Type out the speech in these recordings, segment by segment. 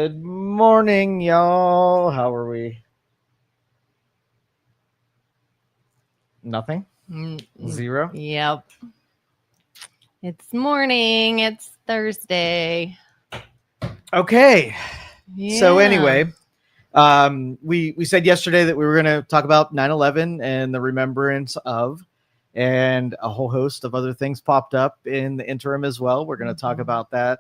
Good morning, y'all. How are we? Nothing? Zero? Yep. It's morning. It's Thursday. Okay. So Yeah. anyway, we said yesterday that we were going to talk about 9/11 and the remembrance of, and a whole host of other things popped up in the interim as well. We're going to talk about that.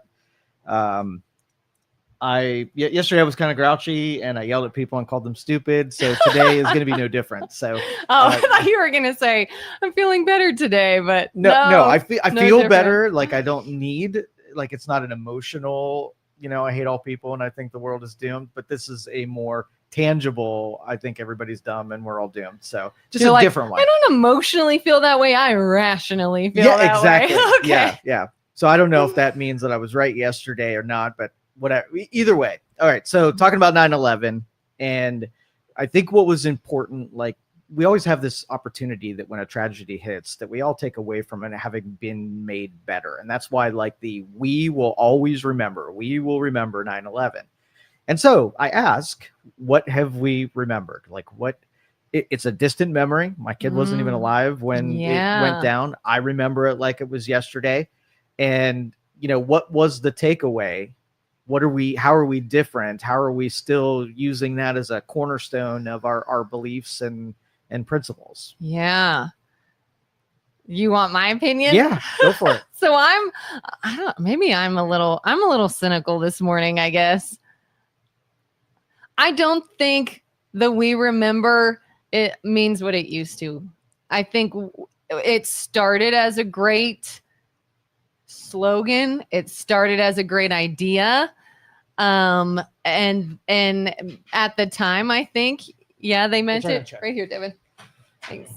Yesterday I was kind of grouchy and I yelled at people and called them stupid. So today is going to be no different. So I thought you were gonna say I'm feeling better today, but no, I feel better. different. Like I don't need, like it's not an emotional, I hate all people and I think the world is doomed, but this is a more tangible, I think everybody's dumb and we're all doomed. So just a different one. I don't emotionally feel that way. I rationally feel that exactly. way. Okay. Yeah. So I don't know if that means that I was right yesterday or not, but whatever. Either way. All right. So talking about 9/11, and I think what was important, like we always have this opportunity that when a tragedy hits, that we all take away from it having been made better. And that's why, like, we will always remember, we will remember 9/11. And so I ask, what have we remembered? Like it's a distant memory. My kid wasn't even alive when it went down. I remember it like it was yesterday. And, what was the takeaway? How are we different? How are we still using that as a cornerstone of our beliefs and principles? Yeah. You want my opinion? Yeah, go for it. So maybe I'm a little cynical this morning, I guess. I don't think that we remember it means what it used to. I think it started as a great slogan. It started as a great idea. And at the time, I think, they meant it right here, Devin. Thanks.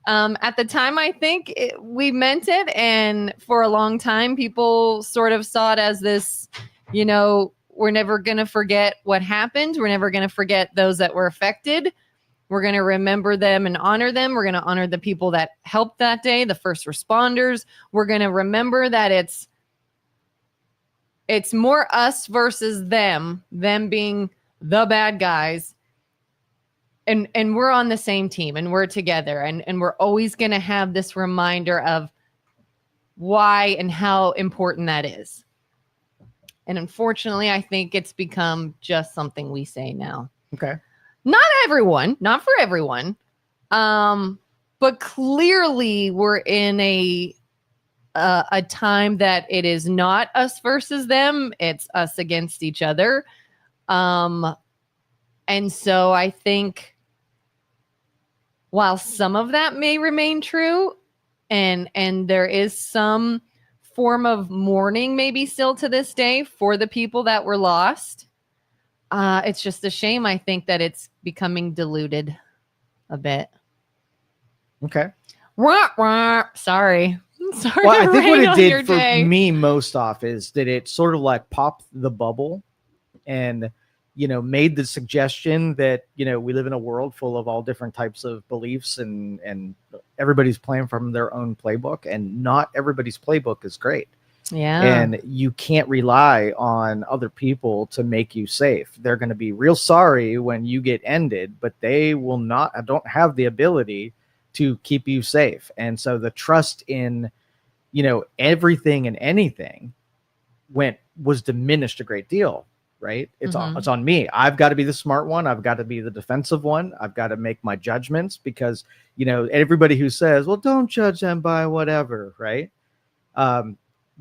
At the time, I think we meant it. And for a long time, people sort of saw it as this, we're never going to forget what happened. We're never going to forget those that were affected. We're going to remember them and honor them. We're going to honor the people that helped that day, the first responders. We're going to remember that it's more us versus them being the bad guys. And we're on the same team and we're together. And we're always going to have this reminder of why and how important that is. And unfortunately, I think it's become just something we say now. Okay. Not for everyone. But clearly we're in a time that it is not us versus them. It's us against each other. And so I think while some of that may remain true and there is some form of mourning maybe still to this day for the people that were lost, it's just a shame, I think, that it's becoming diluted a bit. Okay. Sorry. Well, I think what it did for me most off is that it sort of like popped the bubble and, made the suggestion that, we live in a world full of all different types of beliefs and everybody's playing from their own playbook, and not everybody's playbook is great. Yeah. And you can't rely on other people to make you safe. They're going to be real sorry when you get ended, but they don't have the ability to keep you safe. And so the trust in, everything and anything was diminished a great deal, right? It's on me. I've got to be the smart one. I've got to be the defensive one. I've got to make my judgments because, everybody who says, well, don't judge them by whatever, right?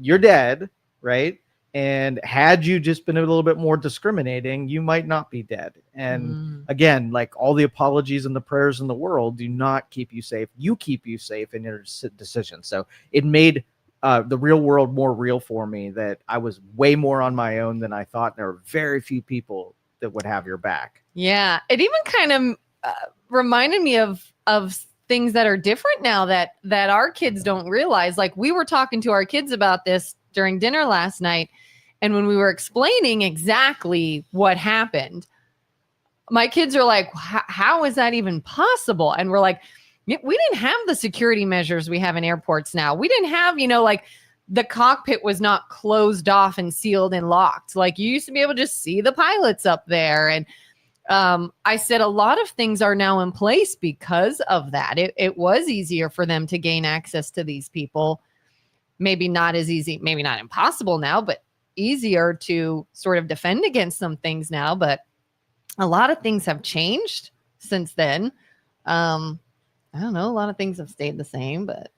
You're dead, right? And had you just been a little bit more discriminating, you might not be dead. And again, like all the apologies and the prayers in the world do not keep you safe. You keep you safe in your decisions. So it made the real world more real for me, that I was way more on my own than I thought. There were very few people that would have your back. Yeah. It even kind of reminded me of things that are different now that our kids don't realize. Like, we were talking to our kids about this during dinner last night, and when we were explaining exactly what happened, my kids are like, how is that even possible? And we're like, we didn't have the security measures we have in airports now. We didn't have, the cockpit was not closed off and sealed and locked. Like you used to be able to just see the pilots up there. And I said a lot of things are now in place because of that. It was easier for them to gain access to these people. Maybe not as easy, maybe not impossible now, but easier to sort of defend against some things now. But a lot of things have changed since then. I don't know. A lot of things have stayed the same, but.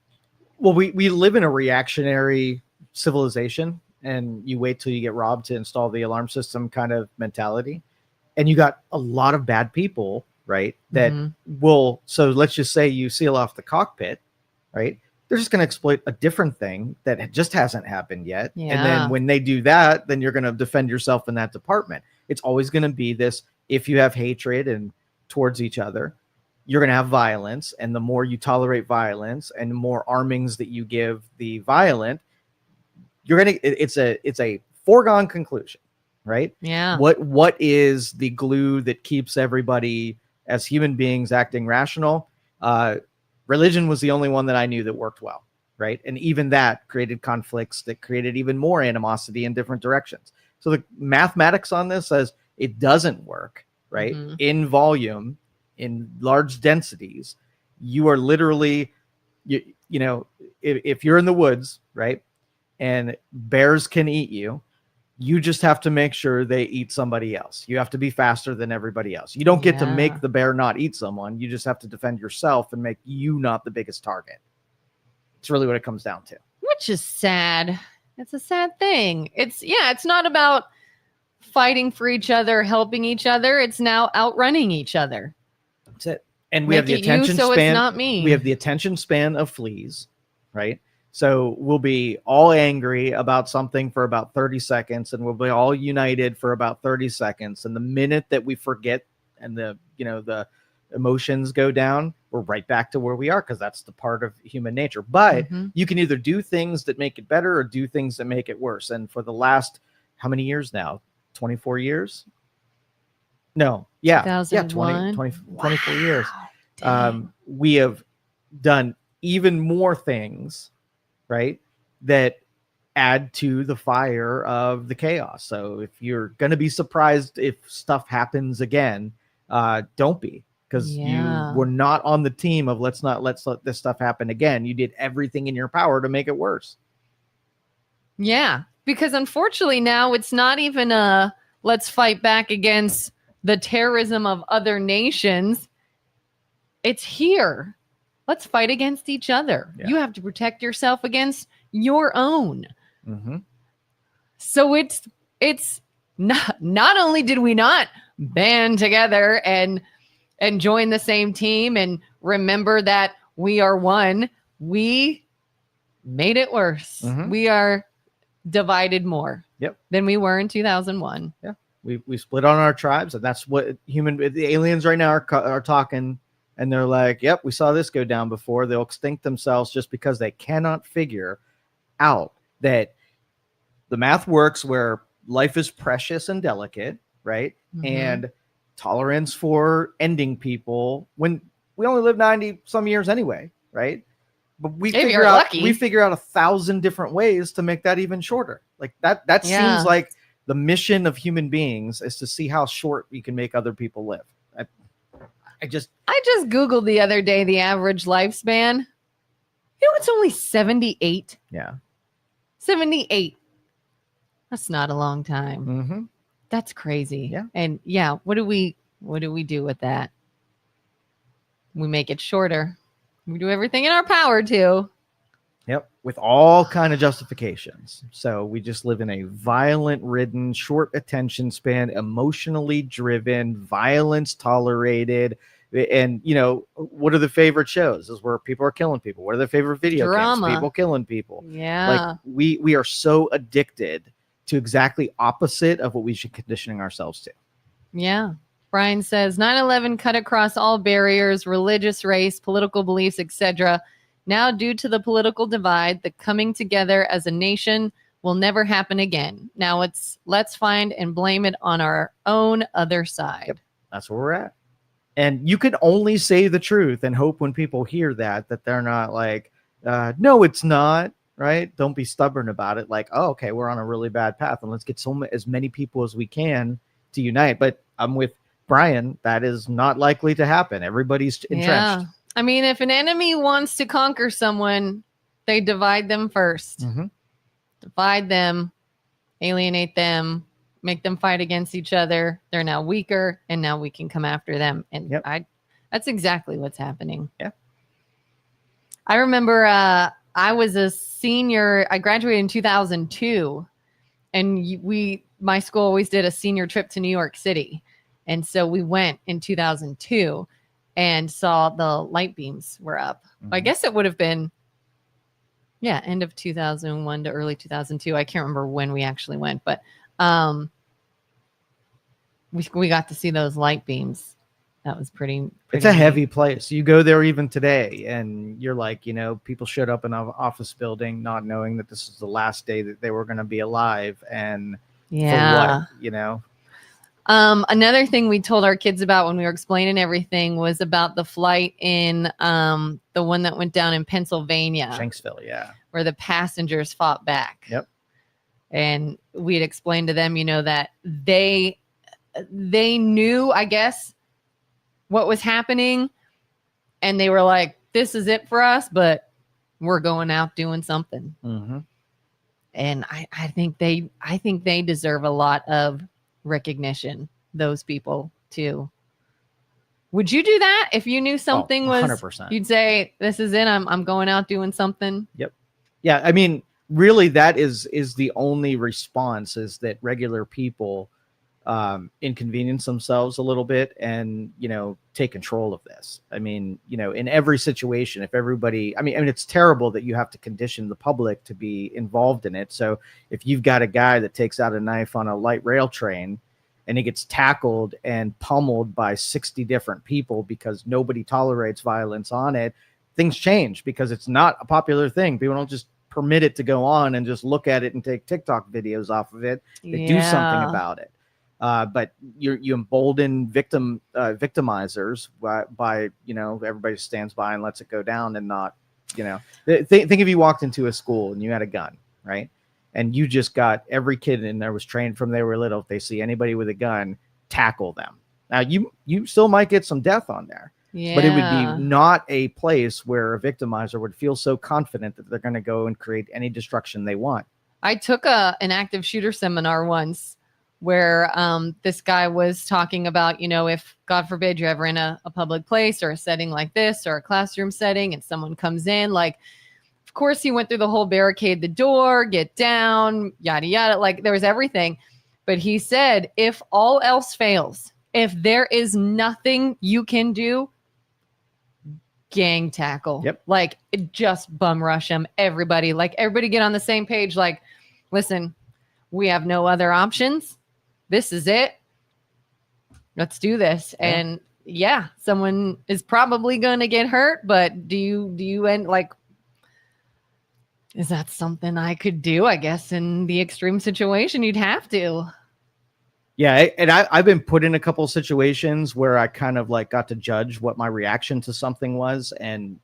Well, we live in a reactionary civilization, and you wait till you get robbed to install the alarm system kind of mentality. And you got a lot of bad people, right? That will, so let's just say you seal off the cockpit, right? They're just going to exploit a different thing that just hasn't happened yet. Yeah. And then when they do that, then you're going to defend yourself in that department. It's always going to be this, if you have hatred and towards each other, you're going to have violence. And the more you tolerate violence and the more armings that you give the violent, you're going to, it's a foregone conclusion, right? Yeah. What is the glue that keeps everybody as human beings acting rational? Religion was the only one that I knew that worked well, right? And even that created conflicts that created even more animosity in different directions. So the mathematics on this says it doesn't work, right? In volume, in large densities, you are literally, you know, if you're in the woods, right, and bears can eat you, you just have to make sure they eat somebody else. You have to be faster than everybody else. You don't get to make the bear not eat someone. You just have to defend yourself and make you not the biggest target. It's really what it comes down to. Which is sad. It's a sad thing. It's not about fighting for each other, helping each other. It's now outrunning each other. That's it. And we have the attention so span. It's not me. We have the attention span of fleas, right? So we'll be all angry about something for about 30 seconds, and we'll be all united for about 30 seconds. And the minute that we forget and the emotions go down, we're right back to where we are, because that's the part of human nature. But you can either do things that make it better or do things that make it worse. And for the last, how many years now? 24 years? No. Yeah. 2001. 24 years. We have done even more things, right, that add to the fire of the chaos. So if you're going to be surprised if stuff happens again, don't be, because you were not on the team of let's let this stuff happen again. You did everything in your power to make it worse. Yeah, because unfortunately now it's not even let's fight back against the terrorism of other nations. It's here. Let's fight against each other. Yeah. You have to protect yourself against your own. So it's not only did we not band together and join the same team and remember that we are one, we made it worse. We are divided more than we were in 2001. Yeah. We split on our tribes, and that's what the aliens right now are talking. And they're like, yep, we saw this go down before. They'll extinct themselves just because they cannot figure out that the math works where life is precious and delicate, right? And tolerance for ending people when we only live 90 some years anyway, right? But we figure out 1,000 different ways to make that even shorter. Like that seems like the mission of human beings is to see how short we can make other people live. I just Googled the other day the average lifespan. You know, it's only 78. Yeah. 78. That's not a long time. That's crazy. Yeah. And what do we do with that? We make it shorter. We do everything in our power to. Yep. With all kind of justifications. So we just live in a violent-ridden, short attention span, emotionally driven, violence tolerated. And, what are the favorite shows? Is where people are killing people. What are their favorite video games? People killing people. Yeah. Like we are so addicted to exactly opposite of what we should conditioning ourselves to. Yeah. Brian says 9/11 cut across all barriers, religious, race, political beliefs, etc. Now, due to the political divide, the coming together as a nation will never happen again. Now let's find and blame it on our own other side. Yep. That's where we're at. And you can only say the truth and hope when people hear that they're not like, no, it's not. right? Don't be stubborn about it. Like, oh, okay, we're on a really bad path, and let's get as many people as we can to unite. But I'm with Brian. That is not likely to happen. Everybody's entrenched. Yeah. I mean, if an enemy wants to conquer someone, they divide them first. Mm-hmm. Divide them, alienate them, make them fight against each other. They're now weaker, and now we can come after them. And that's exactly what's happening. Yeah. I remember I was a senior. I graduated in 2002, and my school always did a senior trip to New York City. And so we went in 2002 and saw the light beams were up. Mm-hmm. I guess it would have been, end of 2001 to early 2002. I can't remember when we actually went, but we got to see those light beams. That was pretty it's a heavy place. You go there even today, and you're like, people showed up in an office building not knowing that this is the last day that they were going to be alive. And for what, Another thing we told our kids about when we were explaining everything was about the flight in the one that went down in Pennsylvania. Shanksville, where the passengers fought back. Yep. And we had explained to them, that they knew, I guess, what was happening, and they were like, this is it for us, but we're going out doing something. Mm-hmm. And I think they deserve a lot of recognition, those people too. Would you do that if you knew something was 100%? You'd say, this is it, I'm going out doing something. Yep. Yeah, I mean, really, that is the only response, is that regular people inconvenience themselves a little bit and take control of this. I mean, in every situation, if everybody, I mean it's terrible that you have to condition the public to be involved in it. So if you've got a guy that takes out a knife on a light rail train and he gets tackled and pummeled by 60 different people because nobody tolerates violence on it, things change, because it's not a popular thing. People don't just permit it to go on and just look at it and take TikTok videos off of it. They do something about it. But you embolden victimizers by everybody stands by and lets it go down, and not, think if you walked into a school and you had a gun, right? And you just got every kid in there was trained from they were little. If they see anybody with a gun, tackle them. Now you still might get some death on there, but it would be not a place where a victimizer would feel so confident that they're going to go and create any destruction they want. I took an active shooter seminar once, where this guy was talking about, if, God forbid, you're ever in a public place or a setting like this, or a classroom setting, and someone comes in, like, of course, he went through the whole barricade the door, get down, yada, yada. Like, there was everything. But he said, if all else fails, if there is nothing you can do, gang tackle. Yep. Like, just bum rush them. Everybody get on the same page. Like, listen, we have no other options. This is it. Let's do this. Yeah. And someone is probably going to get hurt, but do you end like, is that something I could do? I guess in the extreme situation, you'd have to. Yeah. And I've been put in a couple of situations where I kind of like got to judge what my reaction to something was. And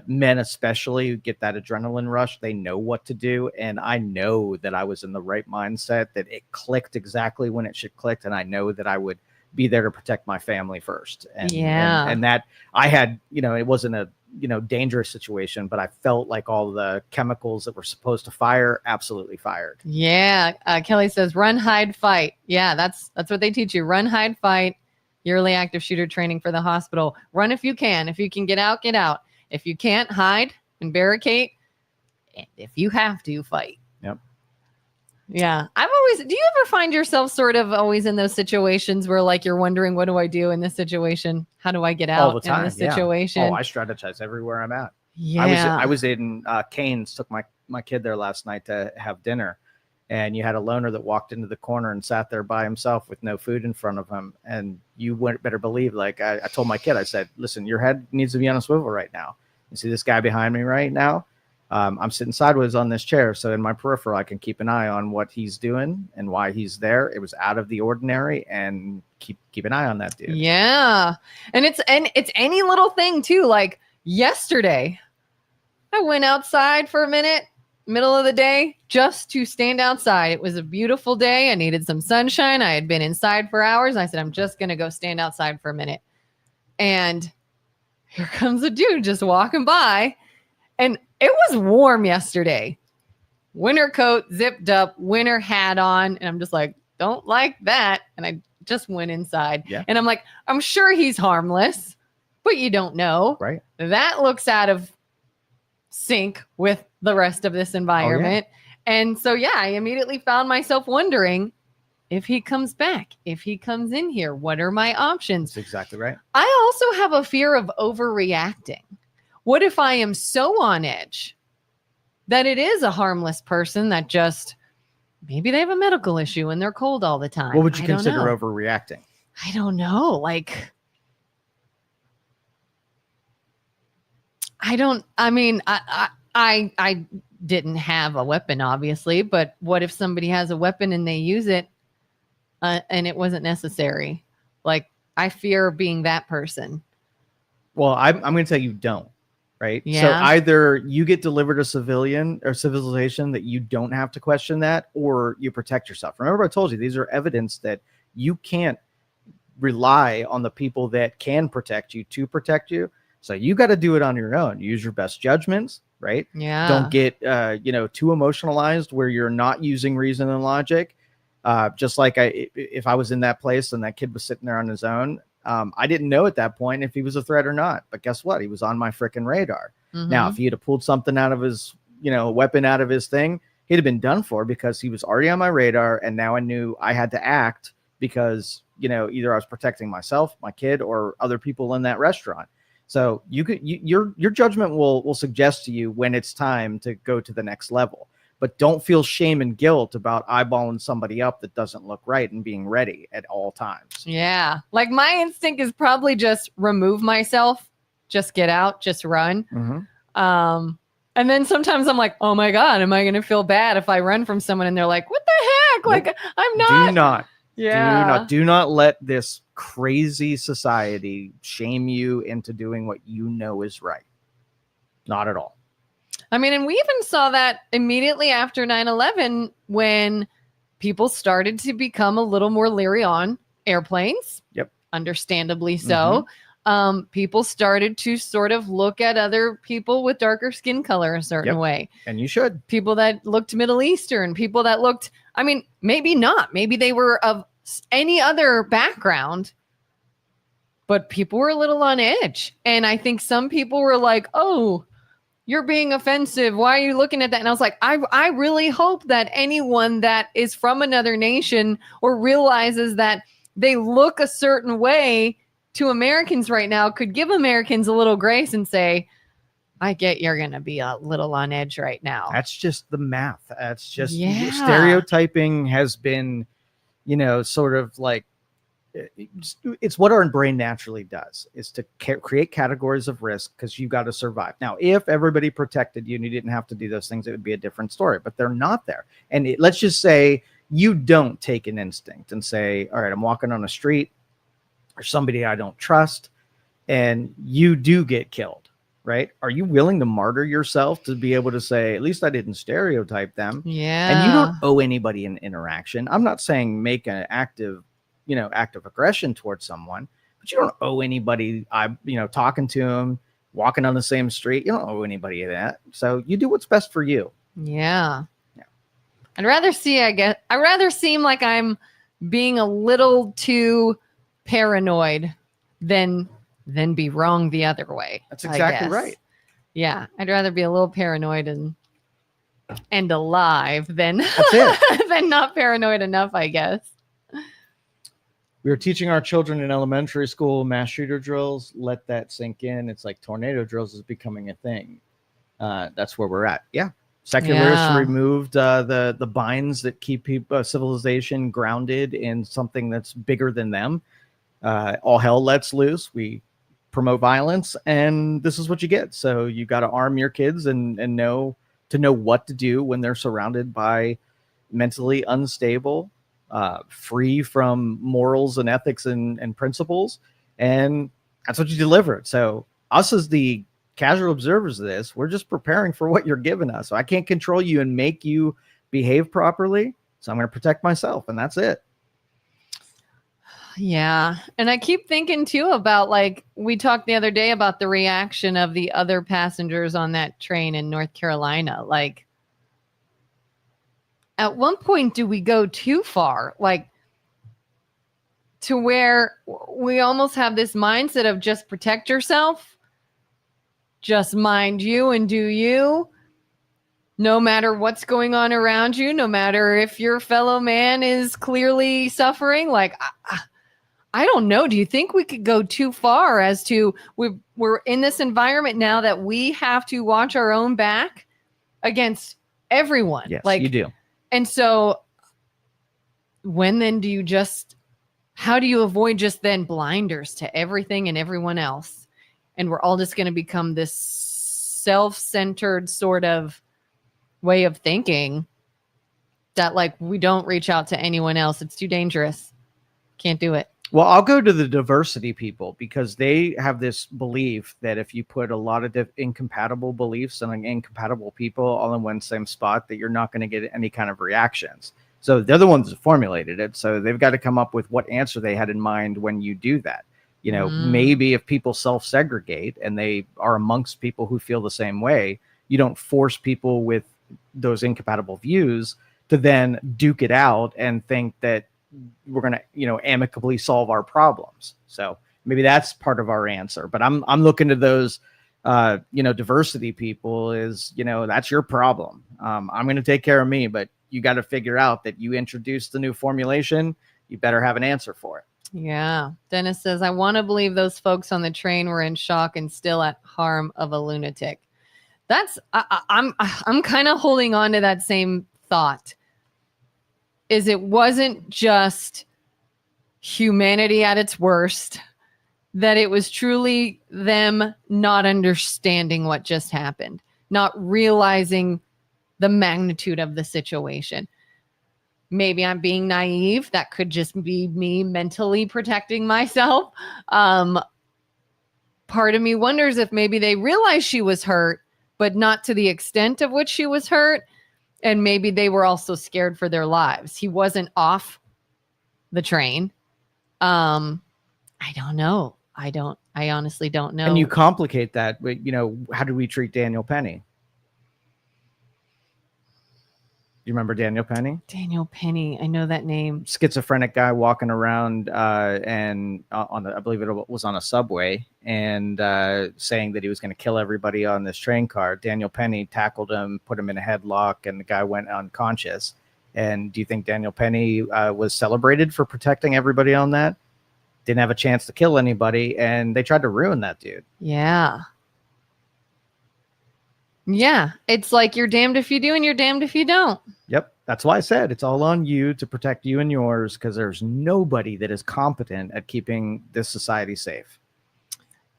men especially get that adrenaline rush. They know what to do. And I know that I was in the right mindset, that it clicked exactly when it should click. And I know that I would be there to protect my family first. And that I had, it wasn't a, dangerous situation, but I felt like all the chemicals that were supposed to fire absolutely fired. Yeah. Kelly says, run, hide, fight. Yeah. That's what they teach you. Run, hide, fight. Yearly active shooter training for the hospital. Run if you can. If you can get out, get out. If you can't, hide and barricade. And if you have to, fight. Yep. Yeah. Do you ever find yourself sort of always in those situations where like you're wondering, what do I do in this situation? How do I get out all the time, in this situation? Oh, I strategize everywhere I'm at. Yeah. I was in Canes, took my kid there last night to have dinner. And you had a loner that walked into the corner and sat there by himself with no food in front of him. And you better believe, like I told my kid, I said, listen, your head needs to be on a swivel right now. You see this guy behind me right now? I'm sitting sideways on this chair. So in my peripheral, I can keep an eye on what he's doing and why he's there. It was out of the ordinary, and keep an eye on that dude. Yeah. And it's any little thing too. Like yesterday, I went outside for a minute middle of the day just to stand outside. It was a beautiful day. I needed some sunshine. I had been inside for hours. I said, I'm just going to go stand outside for a minute. And here comes a dude just walking by. And it was warm yesterday. Winter coat, zipped up, winter hat on. And I'm just like, don't like that. And I just went inside. Yeah. And I'm like, I'm sure he's harmless, but you don't know. Right. That looks out of sync with the rest of this environment. Oh, yeah. And so, yeah, I immediately found myself wondering if he comes back, if he comes in here, what are my options? That's exactly right. I also have a fear of overreacting. What if I am so on edge that it is a harmless person that just, maybe they have a medical issue and they're cold all the time? What would you consider overreacting? I don't know. Like, I didn't have a weapon, obviously, but what if somebody has a weapon and they use it and it wasn't necessary? Like, I fear being that person. Well, I'm going to tell you don't, right? Yeah. So either you get delivered a civilian or civilization that you don't have to question that, or you protect yourself. Remember, I told you, these are evidence that you can't rely on the people that can protect you to protect you. So you got to do it on your own. Use your best judgments, right? Yeah. Don't get, too emotionalized where you're not using reason and logic. Just like if I was in that place and that kid was sitting there on his own, I didn't know at that point if he was a threat or not. But guess what? He was on my freaking radar. Mm-hmm. Now, if he had pulled something out of his, weapon out of his thing, he'd have been done for because he was already on my radar. And now I knew I had to act because, either I was protecting myself, my kid, or other people in that restaurant. So your judgment will suggest to you when it's time to go to the next level, but don't feel shame and guilt about eyeballing somebody up that doesn't look right and being ready at all times. Yeah. Like, my instinct is probably just remove myself, just get out, just run. Mm-hmm. And then sometimes I'm like, oh my God, am I going to feel bad if I run from someone and they're like, what the heck? Nope. Like, I'm not. Do not. Yeah. Do not let this crazy society shame you into doing what you know is right. Not at all. I mean, and we even saw that immediately after 9/11 when people started to become a little more leery on airplanes. Yep. Understandably so. Mm-hmm. People started to sort of look at other people with darker skin color a certain way. And you should. People that looked Middle Eastern, people that looked, I mean, maybe not. Maybe they were of any other background, but people were a little on edge. And I think some people were like, oh, you're being offensive. Why are you looking at that? And I was like, I really hope that anyone that is from another nation or realizes that they look a certain way to Americans right now could give Americans a little grace and say, I get you're going to be a little on edge right now. That's just the math. That's just stereotyping has been, sort of like, it's what our brain naturally does, is to create categories of risk because you've got to survive. Now, if everybody protected you and you didn't have to do those things, it would be a different story, but they're not there. And let's just say you don't take an instinct and say, all right, I'm walking on a street or somebody I don't trust, and you do get killed, right? Are you willing to martyr yourself to be able to say, at least I didn't stereotype them? Yeah. And you don't owe anybody an interaction. I'm not saying make an act of aggression towards someone, but you don't owe anybody, talking to them, walking on the same street. You don't owe anybody that. So you do what's best for you. Yeah. I'd rather seem like I'm being a little too paranoid than be wrong the other way. That's exactly right. Yeah. I'd rather be a little paranoid and alive than than not paranoid enough, I guess. We were teaching our children in elementary school mass shooter drills. Let that sink in. It's like tornado drills is becoming a thing. That's where we're at. Yeah. Secularists removed the binds that keep civilization grounded in something that's bigger than them. All hell lets loose. We promote violence, and this is what you get. So you got to arm your kids and know what to do when they're surrounded by mentally unstable, free from morals and ethics and principles. And that's what you deliver. So us as the casual observers of this. We're just preparing for what you're giving us. So I can't control you and make you behave properly. So I'm going to protect myself, and that's it. Yeah. And I keep thinking too about, like, we talked the other day about the reaction of the other passengers on that train in North Carolina. Like, at one point, do we go too far? Like, to where we almost have this mindset of just protect yourself, just mind you and do you, no matter what's going on around you, no matter if your fellow man is clearly suffering. Like, I don't know. Do you think we could go too far as to we're in this environment now that we have to watch our own back against everyone? Yes, like, you do. And so when then do you just, how do you avoid just then blinders to everything and everyone else? And we're all just going to become this self-centered sort of way of thinking that, like, we don't reach out to anyone else. It's too dangerous. Can't do it. Well, I'll go to the diversity people, because they have this belief that if you put a lot of incompatible beliefs and incompatible people all in one same spot, that you're not going to get any kind of reactions. So they're the ones that formulated it. So they've got to come up with what answer they had in mind when you do that. You know, maybe if people self-segregate and they are amongst people who feel the same way, you don't force people with those incompatible views to then duke it out and think that we're going to, you know, amicably solve our problems. So maybe that's part of our answer. But I'm looking to those, you know, diversity people is, you know, that's your problem. I'm going to take care of me, but you got to figure out that you introduced the new formulation. You better have an answer for it. Yeah. Dennis says, I want to believe those folks on the train were in shock and still at harm of a lunatic. That's, I'm kind of holding on to that same thought. Is it wasn't just humanity at its worst, that it was truly them not understanding what just happened, not realizing the magnitude of the situation. Maybe I'm being naive. That could just be me mentally protecting myself. Part of me wonders if maybe they realized she was hurt, but not to the extent of which she was hurt. And maybe they were also scared for their lives. He wasn't off the train. I don't know. I honestly don't know. And you complicate that with, you know, how do we treat Daniel Penny? You remember Daniel Penny? Daniel Penny. I know that name. Schizophrenic guy walking around and I believe it was on a subway, and saying that he was going to kill everybody on this train car. Daniel Penny tackled him, put him in a headlock, and the guy went unconscious. And do you think Daniel Penny was celebrated for protecting everybody on that? Didn't have a chance to kill anybody, and they tried to ruin that dude. Yeah. Yeah. It's like you're damned if you do and you're damned if you don't. Yep. That's why I said it's all on you to protect you and yours, because there's nobody that is competent at keeping this society safe.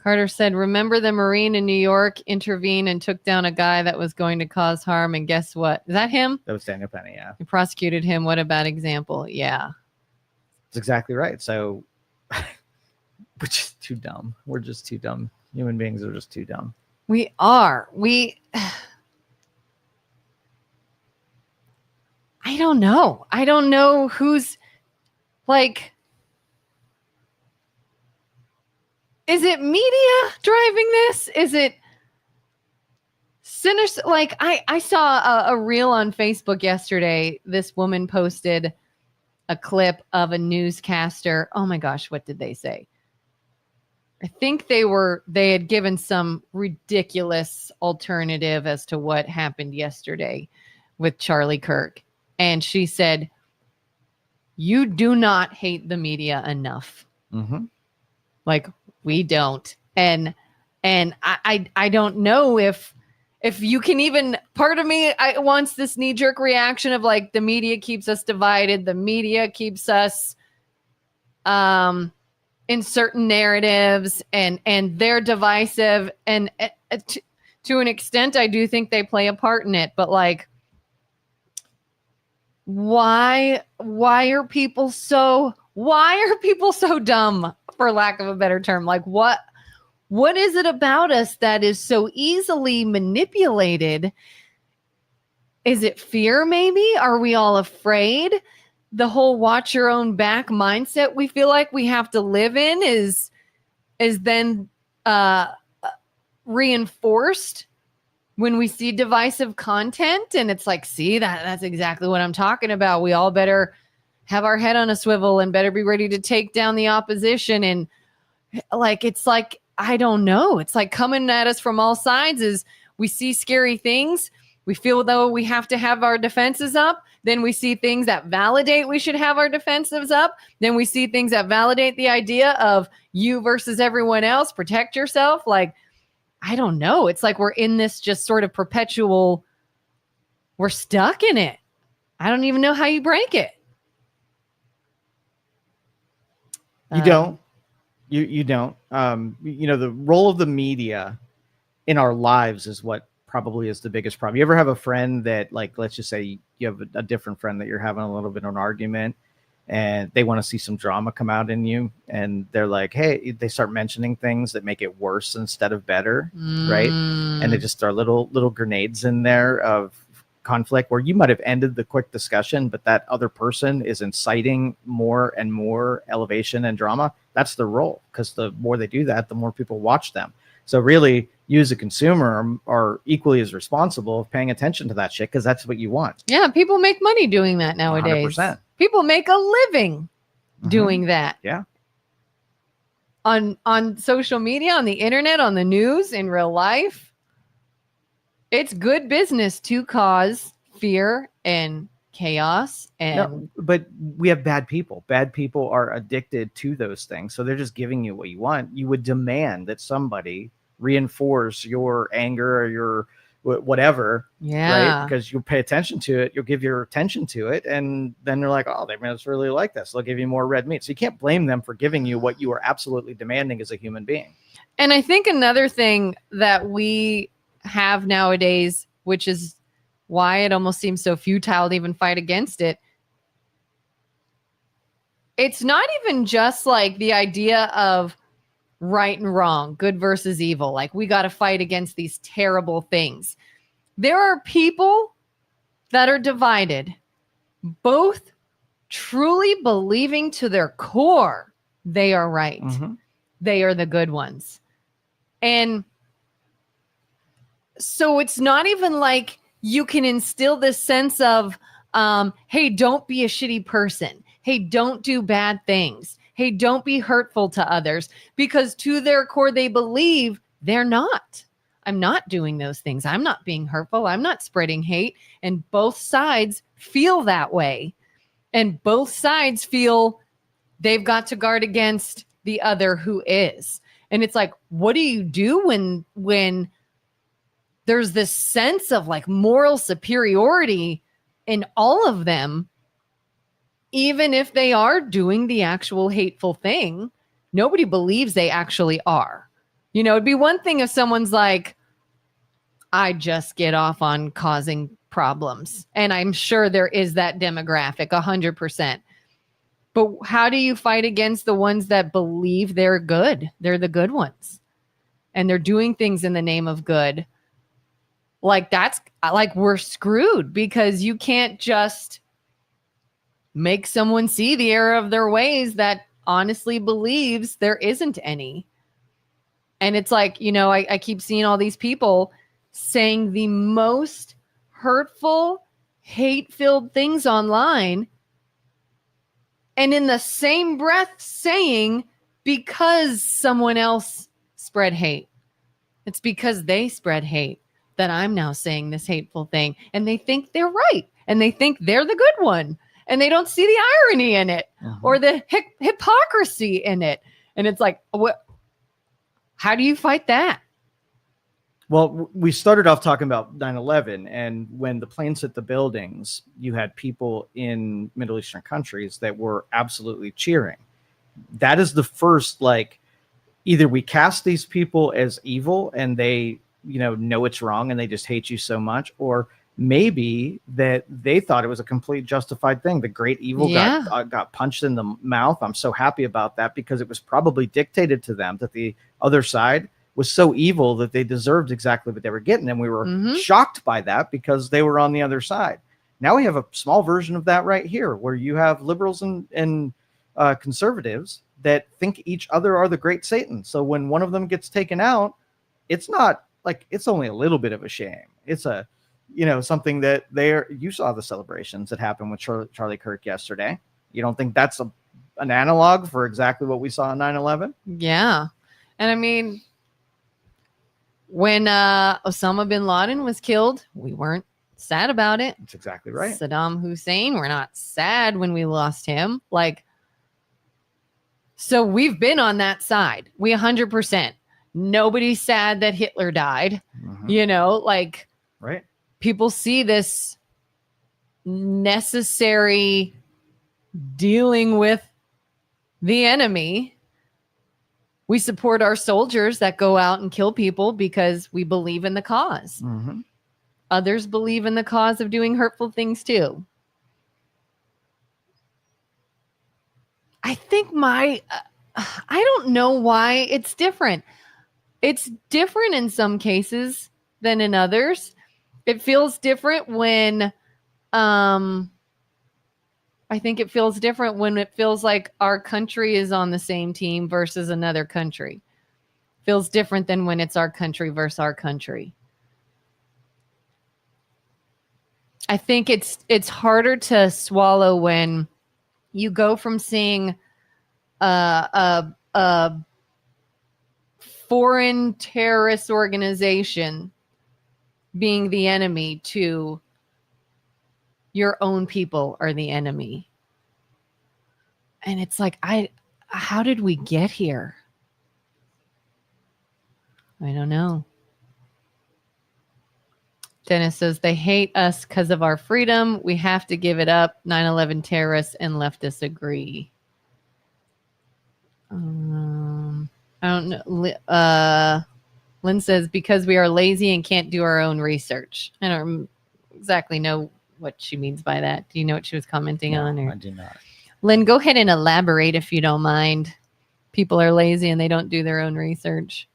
Carter said, remember the Marine in New York intervened and took down a guy that was going to cause harm. And guess what? Is that him? That was Daniel Penny, yeah. He prosecuted him. What a bad example. Yeah. That's exactly right. So we're just too dumb. We're just too dumb. Human beings are just too dumb. We are. I don't know. I don't know who's, like, is it media driving this? Is it sinister? Like, I saw a reel on Facebook yesterday. This woman posted a clip of a newscaster. Oh my gosh, what did they say? I think they had given some ridiculous alternative as to what happened yesterday with Charlie Kirk. And she said, you do not hate the media enough. Mm-hmm. Like, we don't. And I don't know if you can even, part of me wants this knee-jerk reaction of, like, the media keeps us divided. The media keeps us in certain narratives, and they're divisive. And to an extent, I do think they play a part in it. But, like, why are people so dumb, for lack of a better term? Like, what What is it about us that is so easily manipulated? Is it fear, maybe? Are we all afraid? The whole watch your own back mindset we feel like we have to live in is then reinforced when we see divisive content. And it's like, see, that's exactly what I'm talking about. We all better have our head on a swivel and better be ready to take down the opposition. And like, it's like, I don't know. It's like coming at us from all sides as we see scary things. We feel though we have to have our defenses up. Then we see things that validate we should have our defensives up. Then we see things that validate the idea of you versus everyone else. Protect yourself. Like, I don't know. It's like we're in this just sort of perpetual, we're stuck in it. I don't even know how you break it. You don't. You don't. The role of the media in our lives is what probably is the biggest problem. You ever have a friend that, like, let's just say you have a different friend that you're having a little bit of an argument and they want to see some drama come out in you, and they're like, hey, they start mentioning things that make it worse instead of better, right? And they just throw little grenades in there of conflict where you might have ended the quick discussion, but that other person is inciting more and more elevation and drama. That's their role, because the more they do that, the more people watch them. So really, you as a consumer are equally as responsible of paying attention to that shit, because that's what you want. Yeah, people make money doing that nowadays. 100%. People make a living doing that. Yeah. On social media, on the internet, on the news, in real life. It's good business to cause fear and chaos. But we have bad people. Bad people are addicted to those things. So they're just giving you what you want. You would demand that somebody reinforce your anger or your whatever. Yeah. Right? Because you pay attention to it. You'll give your attention to it. And then they're like, oh, they must really like this. They'll give you more red meat. So you can't blame them for giving you what you are absolutely demanding as a human being. And I think another thing that we have nowadays, which is why it almost seems so futile to even fight against it. It's not even just like the idea of right and wrong, good versus evil. Like, we got to fight against these terrible things. There are people that are divided, both truly believing to their core they are right. Mm-hmm. They are the good ones. And so it's not even like you can instill this sense of, hey, don't be a shitty person. Hey, don't do bad things. Hey, don't be hurtful to others, because to their core, they believe they're not. I'm not doing those things. I'm not being hurtful. I'm not spreading hate. And both sides feel that way. And both sides feel they've got to guard against the other who is. And it's like, what do you do when there's this sense of like moral superiority in all of them, even if they are doing the actual hateful thing? Nobody believes they actually are. You know, it'd be one thing if someone's like, I just get off on causing problems. And I'm sure there is that demographic, 100%. But how do you fight against the ones that believe they're good? They're the good ones. And they're doing things in the name of good. Like, that's like, we're screwed, because you can't just make someone see the error of their ways that honestly believes there isn't any. And it's like, you know, I keep seeing all these people saying the most hurtful, hate-filled things online, and in the same breath saying, because someone else spread hate, it's because they spread hate that I'm now saying this hateful thing. And they think they're right. And they think they're the good one. And they don't see the irony in it, or the hypocrisy in it. And it's like, what? How do you fight that? Well, we started off talking about 9/11, and when the planes hit the buildings, you had people in Middle Eastern countries that were absolutely cheering. That is the first, like, either we cast these people as evil and they, know it's wrong and they just hate you so much, or maybe that they thought it was a complete justified thing. The great evil got punched in the mouth. I'm so happy about that, because it was probably dictated to them that the other side was so evil that they deserved exactly what they were getting. And we were shocked by that because they were on the other side. Now we have a small version of that right here, where you have liberals and conservatives that think each other are the great Satan. So when one of them gets taken out, it's not like it's only a little bit of a shame. It's a, something that you saw the celebrations that happened with Charlie Kirk yesterday. You don't think that's an analog for exactly what we saw on 9/11? Yeah. And I mean, when Osama bin Laden was killed, we weren't sad about it. That's exactly right. Saddam Hussein, we're not sad when we lost him. Like, so we've been on that side. We 100%. Nobody's sad that Hitler died. Like, right. People see this necessary dealing with the enemy. We support our soldiers that go out and kill people because we believe in the cause. Others believe in the cause of doing hurtful things too. I think I don't know why it's different. It's different in some cases than in others. It feels different when, I think it feels different when it feels like our country is on the same team versus another country. Feels different than when it's our country versus our country. I think it's harder to swallow when you go from seeing a foreign terrorist organization being the enemy to your own people are the enemy. And it's like, how did we get here? I don't know. Dennis says they hate us because of our freedom. We have to give it up. 9/11 terrorists and leftists agree. I don't know. Lynn says because we are lazy and can't do our own research. I don't exactly know what she means by that. Do you know what she was commenting on? Or? I do not. Lynn, go ahead and elaborate if you don't mind. People are lazy and they don't do their own research.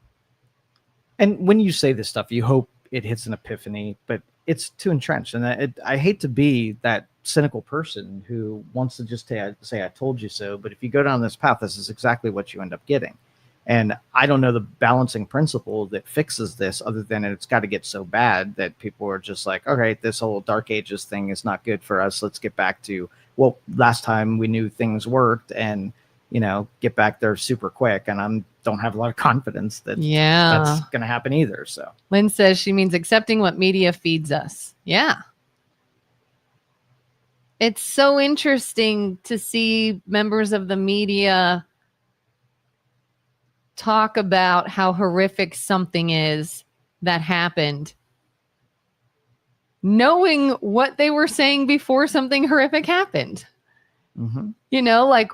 And when you say this stuff, you hope it hits an epiphany, but it's too entrenched. And I hate to be that cynical person who wants to just say, I told you so. But if you go down this path, this is exactly what you end up getting. And I don't know the balancing principle that fixes this other than it's got to get so bad that people are just like, okay, this whole Dark Ages thing is not good for us. Let's get back to, well, last time we knew things worked and, get back there super quick. And I don't have a lot of confidence that that's going to happen either. So Lynn says she means accepting what media feeds us. Yeah. It's so interesting to see members of the media talk about how horrific something is that happened, knowing what they were saying before something horrific happened. Like,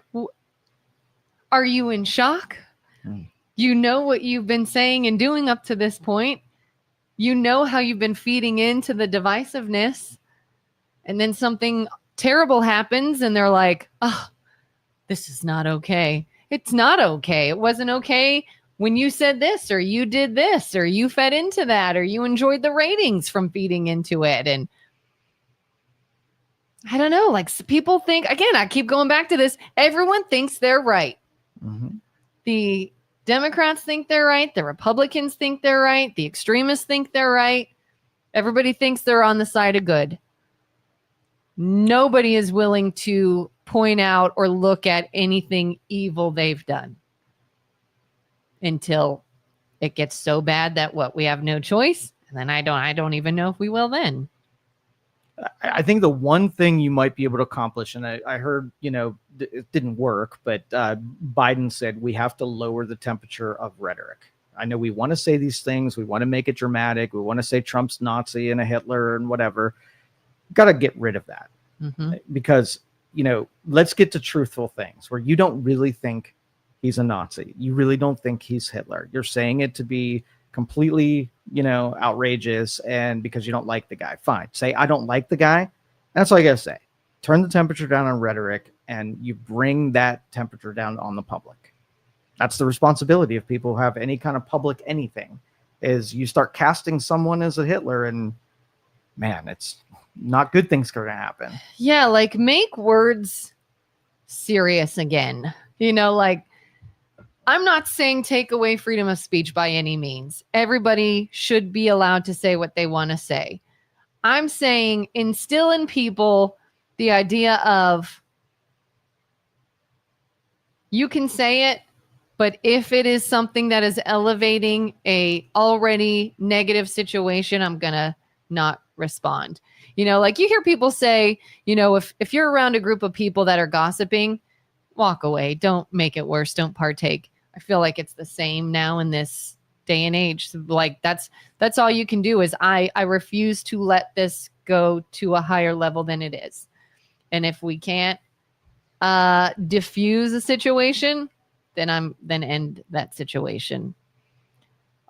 are you in shock? You know what you've been saying and doing up to this point. You know how you've been feeding into the divisiveness. And then something terrible happens and they're like, oh, this is not okay. It's not okay. It wasn't okay when you said this, or you did this, or you fed into that, or you enjoyed the ratings from feeding into it. And I don't know, like people think, again, I keep going back to this. Everyone thinks they're right. The Democrats think they're right. The Republicans think they're right. The extremists think they're right. Everybody thinks they're on the side of good. Nobody is willing to point out or look at anything evil they've done until it gets so bad that we have no choice. And then I don't even know if we will then. I think the one thing you might be able to accomplish, and I heard, it didn't work, but Biden said we have to lower the temperature of rhetoric. I know we want to say these things. We want to make it dramatic. We want to say Trump's Nazi and a Hitler and whatever. Got to get rid of that because, let's get to truthful things where you don't really think he's a Nazi. You really don't think he's Hitler. You're saying it to be completely, outrageous and because you don't like the guy. Fine. Say, I don't like the guy. That's all I got to say. Turn the temperature down on rhetoric and you bring that temperature down on the public. That's the responsibility of people who have any kind of public anything, is you start casting someone as a Hitler, and man, it's not good things going to happen. Yeah, like make words serious again. Like, I'm not saying take away freedom of speech by any means. Everybody should be allowed to say what they want to say. I'm saying instill in people the idea of you can say it, but if it is something that is elevating a already negative situation, I'm going to not respond. Like you hear people say, if you're around a group of people that are gossiping, walk away. Don't make it worse. Don't partake. I feel like it's the same now in this day and age. So like that's all you can do is I refuse to let this go to a higher level than it is. And if we can't diffuse a situation, then end that situation.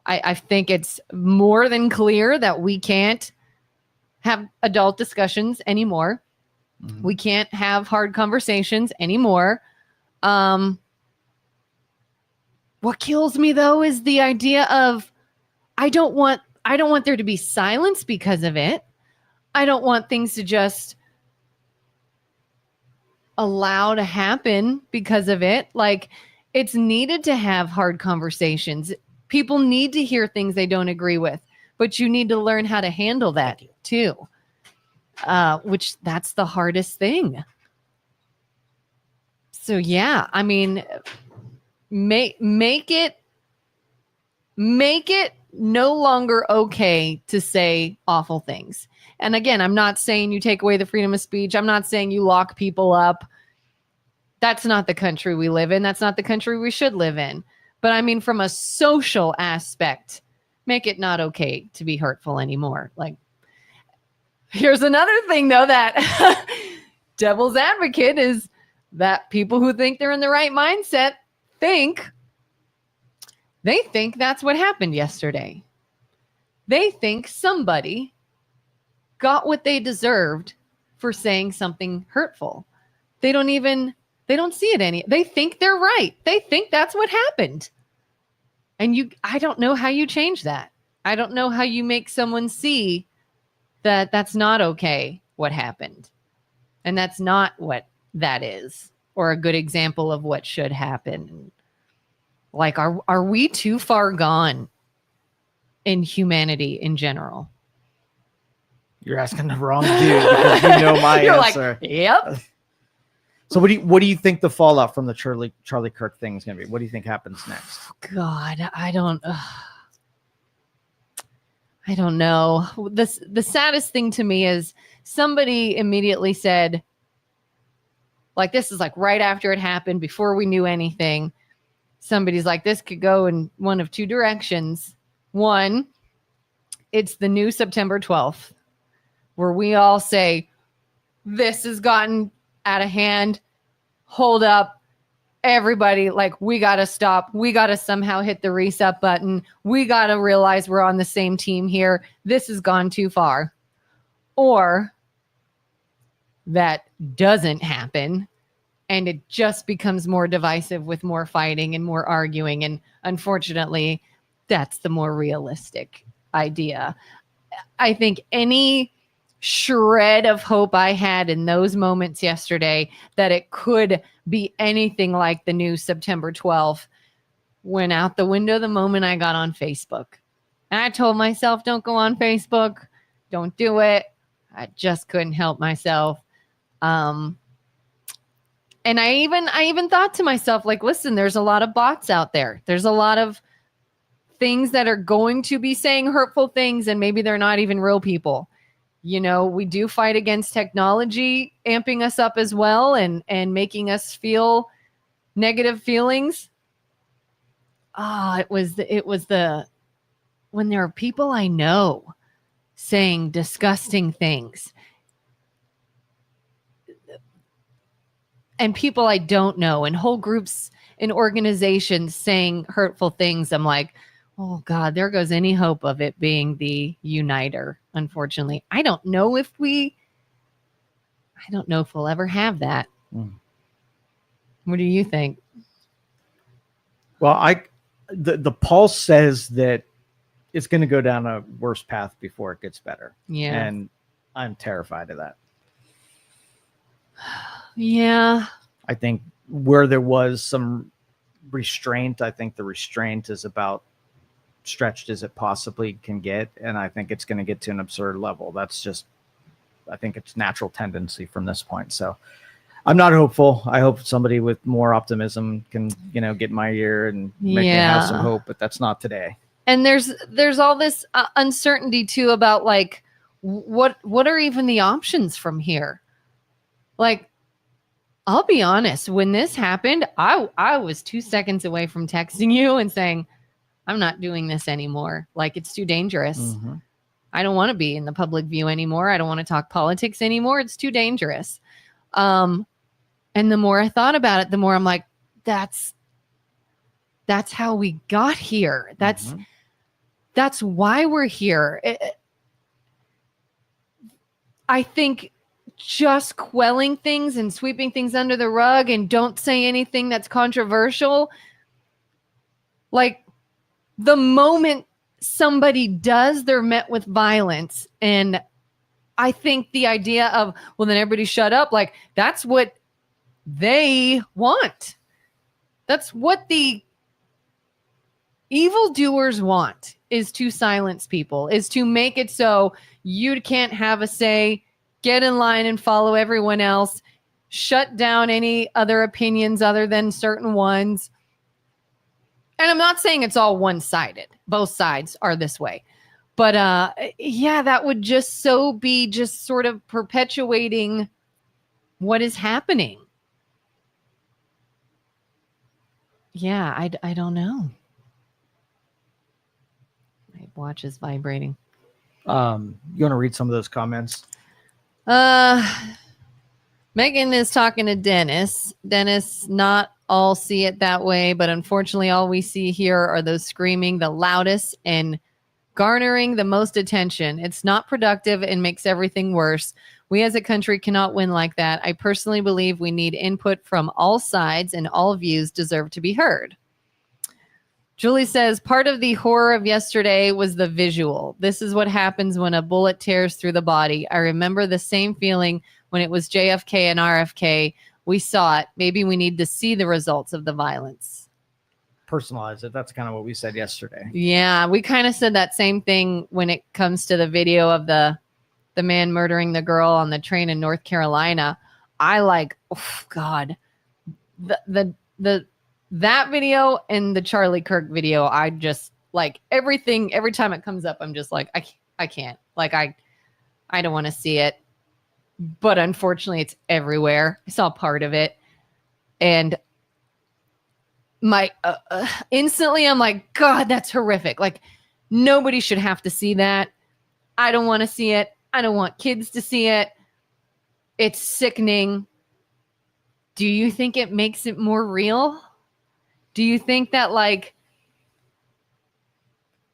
I think it's more than clear that we can't have adult discussions anymore. Mm-hmm. We can't have hard conversations anymore. What kills me though is the idea of I don't want there to be silence because of it. I don't want things to just allow to happen because of it. Like, it's needed to have hard conversations. People need to hear things they don't agree with, but you need to learn how to handle that too. Which that's the hardest thing. So yeah, I mean, make it no longer okay to say awful things. And again, I'm not saying you take away the freedom of speech. I'm not saying you lock people up. That's not the country we live in. That's not the country we should live in. But I mean, from a social aspect, make it not okay to be hurtful anymore. Like, here's another thing though, that devil's advocate is that people who think they're in the right mindset think that's what happened yesterday. They think somebody got what they deserved for saying something hurtful. They don't see it they think they're right. They think that's what happened. And I don't know how you change that. I don't know how you make someone see that that's not okay what happened. And that's not what that is, or a good example of what should happen. Like, are we too far gone in humanity in general? You're asking the wrong dude, because you know my You're answer. Like, yep. So what do you think the fallout from the Charlie Kirk thing is going to be? What do you think happens next? God, I don't know. The saddest thing to me is somebody immediately said, like, this is like right after it happened, before we knew anything. Somebody's like, this could go in one of two directions. One, it's the new September 12th, where we all say, this has gotten out of hand. Hold up. Everybody, like, we got to stop. We got to somehow hit the reset button. We got to realize we're on the same team here. This has gone too far. Or that doesn't happen, and it just becomes more divisive with more fighting and more arguing. And unfortunately, that's the more realistic idea. I think any shred of hope I had in those moments yesterday that it could be anything like the new September 12th went out the window the moment I got on Facebook. And I told myself, don't go on Facebook. Don't do it. I just couldn't help myself. And I even thought to myself, like, listen, there's a lot of bots out there. There's a lot of things that are going to be saying hurtful things, and maybe they're not even real people. We do fight against technology amping us up as well and making us feel negative feelings. It was when there are people I know saying disgusting things, and people I don't know, and whole groups and organizations saying hurtful things. I'm like, oh God, there goes any hope of it being the uniter. Unfortunately, I don't know if we'll ever have that. What do you think? Well, the pulse says that it's going to go down a worse path before it gets better. Yeah. And I'm terrified of that. Yeah. I think where there was some restraint, I think the restraint is about stretched as it possibly can get. And I think it's going to get to an absurd level. That's just, I think it's natural tendency from this point. So I'm not hopeful. I hope somebody with more optimism can, get in my ear and make me have some hope, but that's not today. And there's all this uncertainty too about like what are even the options from here? Like, I'll be honest, when this happened, I was 2 seconds away from texting you and saying, I'm not doing this anymore. Like, it's too dangerous. Mm-hmm. I don't want to be in the public view anymore. I don't want to talk politics anymore. It's too dangerous. And the more I thought about it, the more I'm like, that's how we got here. That's why we're here. I think just quelling things and sweeping things under the rug and don't say anything that's controversial. Like, the moment somebody does, they're met with violence. And I think the idea of, well, then everybody shut up, like, that's what they want. That's what the evildoers want, is to silence people, is to make it so you can't have a say, get in line and follow everyone else, shut down any other opinions other than certain ones. And I'm not saying it's all one-sided. Both sides are this way. But yeah, that would just so be just sort of perpetuating what is happening. Yeah, I don't know. My watch is vibrating. You want to read some of those comments? Megan is talking to Dennis. Dennis, not all see it that way, but unfortunately all we see here are those screaming the loudest and garnering the most attention. It's not productive and makes everything worse. We as a country cannot win like that. I personally believe we need input from all sides and all views deserve to be heard. Julie says, part of the horror of yesterday was the visual. This is what happens when a bullet tears through the body. I remember the same feeling when it was JFK and RFK. We saw it. Maybe we need to see the results of the violence. Personalize it. That's kind of what we said yesterday. Yeah, we kind of said that same thing when it comes to the video of the man murdering the girl on the train in North Carolina. I like, oh God, that video and the Charlie Kirk video. I just like everything. Every time it comes up, I'm just like, I can't. Like, I don't want to see it. But unfortunately, it's everywhere. I saw part of it, and my instantly, I'm like, God, that's horrific. Like, nobody should have to see that. I don't want to see it. I don't want kids to see it. It's sickening. Do you think it makes it more real? Do you think that, like,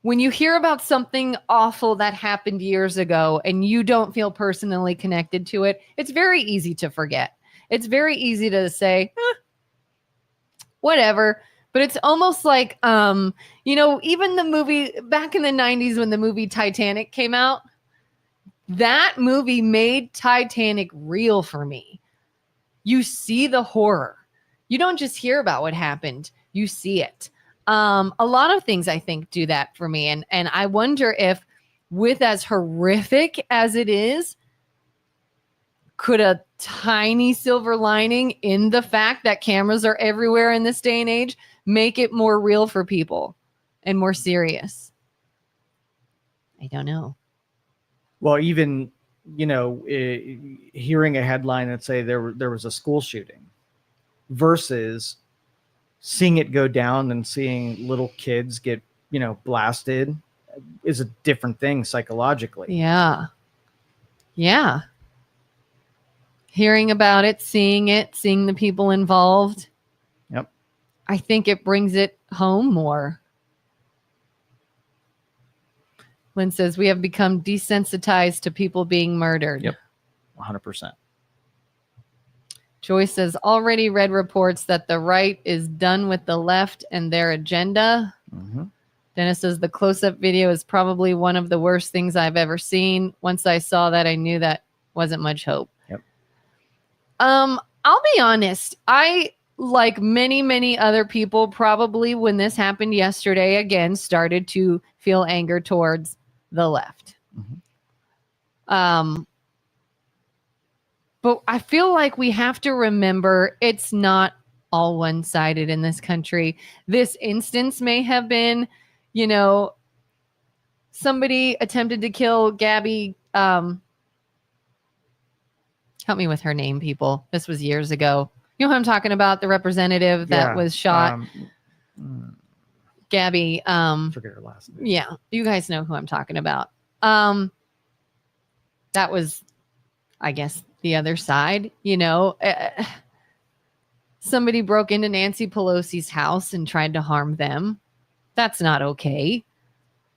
when you hear about something awful that happened years ago and you don't feel personally connected to it, it's very easy to forget. It's very easy to say, whatever. But it's almost like, even the movie back in the 90s when the movie Titanic came out, that movie made Titanic real for me. You see the horror. You don't just hear about what happened. You see it. A lot of things, I think, do that for me. And I wonder if, with as horrific as it is, could a tiny silver lining in the fact that cameras are everywhere in this day and age make it more real for people and more serious? I don't know. Well, even, hearing a headline that say there was a school shooting versus seeing it go down and seeing little kids get, blasted is a different thing psychologically. Yeah. Yeah. Hearing about it, seeing the people involved. Yep. I think it brings it home more. Lynn says, we have become desensitized to people being murdered. Yep. 100%. Joyce says, already read reports that the right is done with the left and their agenda. Mm-hmm. Dennis says, the close-up video is probably one of the worst things I've ever seen. Once I saw that, I knew that wasn't much hope. Yep. I'll be honest. I, like many, many other people, probably when this happened yesterday, again, started to feel anger towards the left. Mm-hmm. But I feel like we have to remember it's not all one-sided in this country. This instance may have been, you know, somebody attempted to kill Gabby. Help me with her name, people. This was years ago. You know who I'm talking about? The representative that was shot. Gabby. Forget her last name. Yeah, you guys know who I'm talking about. That was, I guess, the other side. You know, somebody broke into Nancy Pelosi's house and tried to harm them. That's not okay.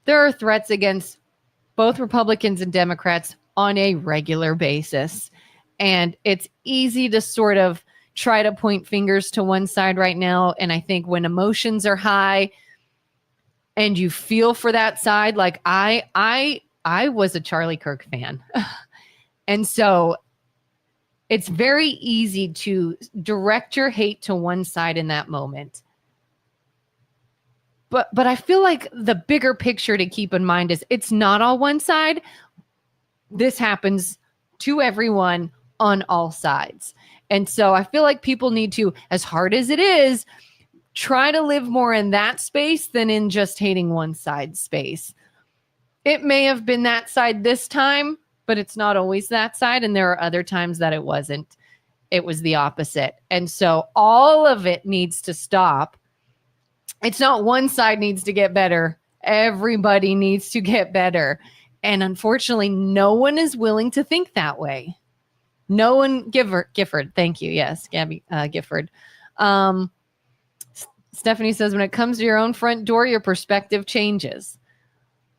There are threats against both Republicans and Democrats on a regular basis. And it's easy to sort of try to point fingers to one side right now. And I think when emotions are high and you feel for that side, like I was a Charlie Kirk fan. And so it's very easy to direct your hate to one side in that moment. But I feel like the bigger picture to keep in mind is it's not all one side. This happens to everyone on all sides. And so I feel like people need to, as hard as it is, try to live more in that space than in just hating one side space. It may have been that side this time, but it's not always that side. And there are other times that it wasn't. It was the opposite. And so all of it needs to stop. It's not one side needs to get better. Everybody needs to get better. And unfortunately, no one is willing to think that way. No one, Gifford, thank you. Yes, Gabby, Gifford. Stephanie says, when it comes to your own front door, your perspective changes.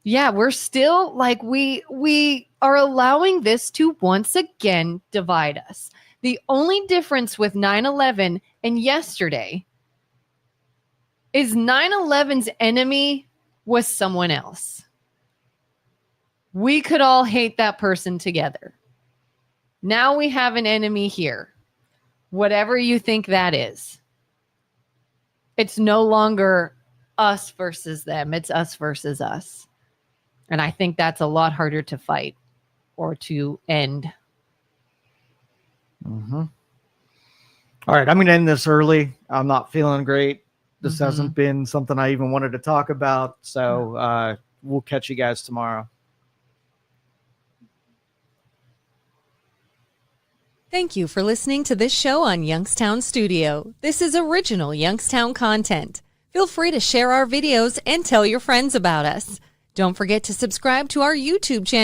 Yeah, we're still like, we are allowing this to once again divide us. The only difference with 9/11 and yesterday is 9/11's enemy was someone else. We could all hate that person together. Now we have an enemy here. Whatever you think that is. It's no longer us versus them. It's us versus us. And I think that's a lot harder to fight or to end. Mm-hmm. All right, I'm going to end this early. I'm not feeling great. This hasn't been something I even wanted to talk about. So we'll catch you guys tomorrow. Thank you for listening to this show on Youngstown Studio. This is original Youngstown content. Feel free to share our videos and tell your friends about us. Don't forget to subscribe to our YouTube channel.